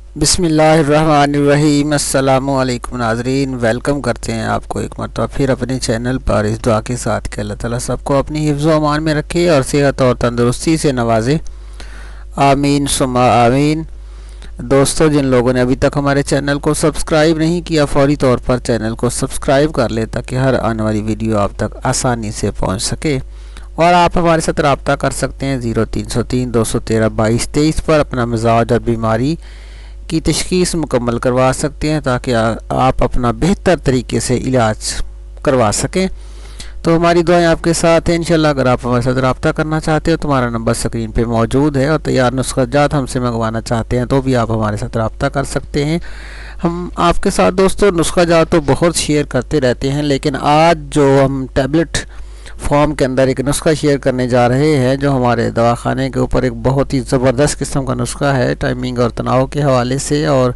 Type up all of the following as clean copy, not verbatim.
बिस्मिल्लाहिर्रहमानिर्रहीम। अस्सलामु अलैकुम नाज़रीन, वेलकम करते हैं आपको एक मरतबा फिर अपने चैनल पर इस दुआ के साथ कि अल्लाह ताला सबको अपनी हिफ्ज़ व अमान में रखे और सेहत और तंदुरुस्ती से नवाजे। आमीन सुम्मा आमीन। दोस्तों, जिन लोगों ने अभी तक हमारे चैनल को सब्सक्राइब नहीं किया, फौरी तौर पर चैनल को सब्सक्राइब कर ले ताकि हर आने वाली वीडियो आप तक आसानी से पहुँच सके। और आप हमारे साथ रब्ता कर सकते हैं 0303 213 2223 पर अपना मिजाज और बीमारी की तशख़ीस मुकम्मल करवा सकते हैं ताकि आप अपना बेहतर तरीके से इलाज करवा सकें। तो हमारी दुआएं आपके साथ हैं इंशाल्लाह। अगर आप हमारे साथ रब्ता करना चाहते हो तो हमारा नंबर स्क्रीन पे मौजूद है, और तैयार नुस्खा जात हमसे मंगवाना चाहते हैं तो भी आप हमारे साथ रब्ता कर सकते हैं। हम आपके साथ दोस्तों नुस्खा जात तो बहुत शेयर करते रहते हैं, लेकिन आज जो हम टैबलेट फॉर्म के अंदर एक नुस्खा शेयर करने जा रहे हैं जो हमारे दवाखाने के ऊपर एक बहुत ही ज़बरदस्त किस्म का नुस्खा है टाइमिंग और तनाव के हवाले से, और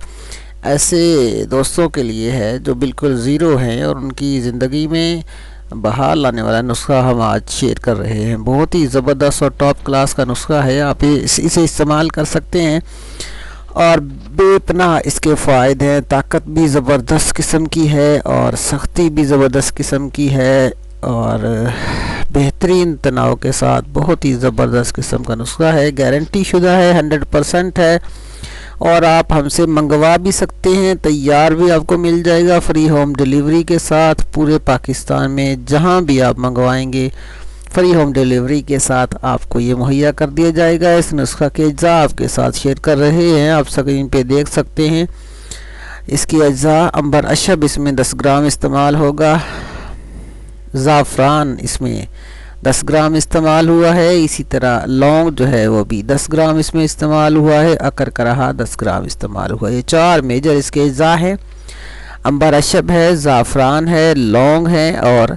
ऐसे दोस्तों के लिए है जो बिल्कुल ज़ीरो हैं और उनकी ज़िंदगी में बहार लाने वाला नुस्खा हम आज शेयर कर रहे हैं। बहुत ही ज़बरदस्त और टॉप क्लास का नुस्खा है। आप इसे इस्तेमाल कर सकते हैं और बेपनाह इसके फ़ायदे हैं। ताकत भी ज़बरदस्त किस्म की है और सख्ती भी ज़बरदस्त किस्म की है, और बेहतरीन तनाव के साथ बहुत ही ज़बरदस्त किस्म का नुस्खा है। गारंटी शुदा है, 100% है, और आप हमसे मंगवा भी सकते हैं। तैयार भी आपको मिल जाएगा फ्री होम डिलीवरी के साथ। पूरे पाकिस्तान में जहां भी आप मंगवाएंगे फ्री होम डिलीवरी के साथ आपको ये मुहैया कर दिया जाएगा। इस नुस्खा के अज्जा आपके साथ शेयर कर रहे हैं, आप स्क्रीन पे देख सकते हैं। इसकी अज्जा अंबर अशब इसमें 10 ग्राम इस्तेमाल होगा, ज़ाफ़रान इसमें 10 ग्राम इस्तेमाल हुआ है, इसी तरह लौंग जो है वो भी 10 ग्राम इसमें इस्तेमाल हुआ है, अकर कराहा 10 ग्राम इस्तेमाल हुआ है। ये 4 मेजर इसके अज्जा हैं। अंबर अशब है, ज़ाफ़रान है, लौंग है और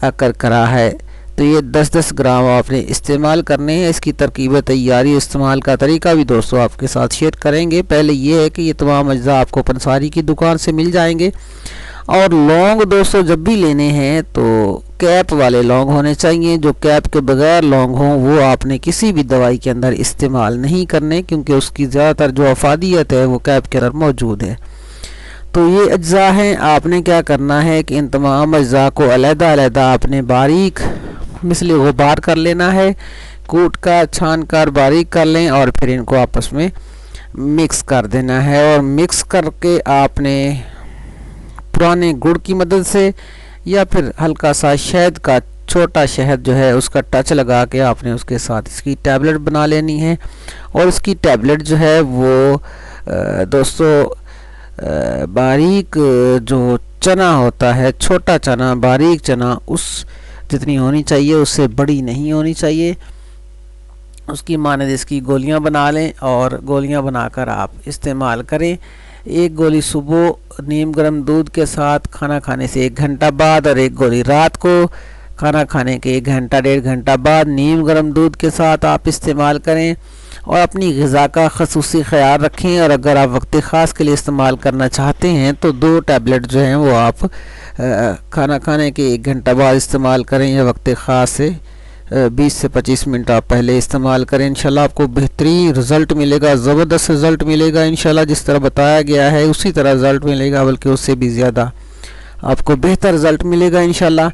अकर कराहा है। तो ये 10-10 ग्राम आपने इस्तेमाल करने हैं। इसकी तरकीब तैयारी इस्तेमाल का तरीका भी दोस्तों आपके साथ शेयर करेंगे। पहले ये है कि ये तमाम अज्जा आपको पंसारी की दुकान से मिल जाएंगे, और लौंग दोस्तों जब भी लेने हैं तो कैप वाले लौंग होने चाहिए। जो कैप के बगैर लौंग हों वो आपने किसी भी दवाई के अंदर इस्तेमाल नहीं करने, क्योंकि उसकी ज़्यादातर जो अफादियत है वो कैप के अंदर मौजूद है। तो ये अज्जा हैं। आपने क्या करना है कि इन तमाम अज्जा को अलहदा आपने बारीक मिसले गुबार कर लेना है, कूट कर छान कर बारीक कर लें, और फिर इनको आपस में मिक्स कर देना है। और मिक्स करके आपने पुराने गुड़ की मदद से या फिर हल्का सा शहद का छोटा शहद जो है उसका टच लगा के आपने उसके साथ इसकी टैबलेट बना लेनी है। और इसकी टैबलेट जो है वो दोस्तों बारीक जो चना होता है, छोटा चना, बारीक चना, उस जितनी होनी चाहिए उससे बड़ी नहीं होनी चाहिए। उसकी मानद इसकी गोलियां बना लें और गोलियां बनाकर आप इस्तेमाल करें। एक गोली सुबह नीम गर्म दूध के साथ खाना खाने से 1 घंटा बाद, और एक गोली रात को खाना खाने के 1 घंटा 1.5 घंटा बाद नीम गर्म दूध के साथ आप इस्तेमाल करें। और अपनी ग़िज़ा का ख़ुसूसी ख़याल रखें। और अगर आप वक्त ख़ास के लिए इस्तेमाल करना चाहते हैं तो 2 टैबलेट जो हैं वो आप खाना खाने के 1 घंटा बाद इस्तेमाल करें, या वक्त ख़ास से 20 से 25 मिनट आप पहले इस्तेमाल करें। इंशाल्लाह आपको बेहतरीन रिज़ल्ट मिलेगा, ज़बरदस्त रिज़ल्ट मिलेगा इंशाल्लाह। जिस तरह बताया गया है उसी तरह रिज़ल्ट मिलेगा, बल्कि उससे भी ज़्यादा आपको बेहतर रिज़ल्ट मिलेगा इंशाल्लाह।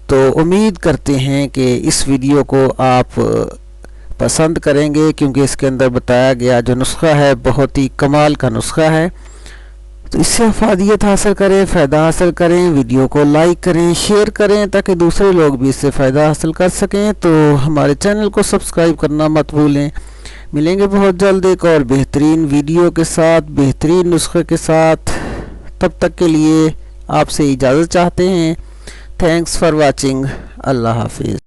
तो उम्मीद करते हैं कि इस वीडियो को आप पसंद करेंगे, क्योंकि इसके अंदर बताया गया जो नुस्खा है बहुत ही कमाल का नुस्खा है। तो इससे अफादियत हासिल करें, फ़ायदा हासिल करें। वीडियो को लाइक करें, शेयर करें ताकि दूसरे लोग भी इससे फ़ायदा हासिल कर सकें। तो हमारे चैनल को सब्सक्राइब करना मत भूलें। मिलेंगे बहुत जल्द एक और बेहतरीन वीडियो के साथ, बेहतरीन नुस्खे के साथ। तब तक के लिए आपसे इजाज़त चाहते हैं। Thanks for watching. अल्लाह हाफिज़।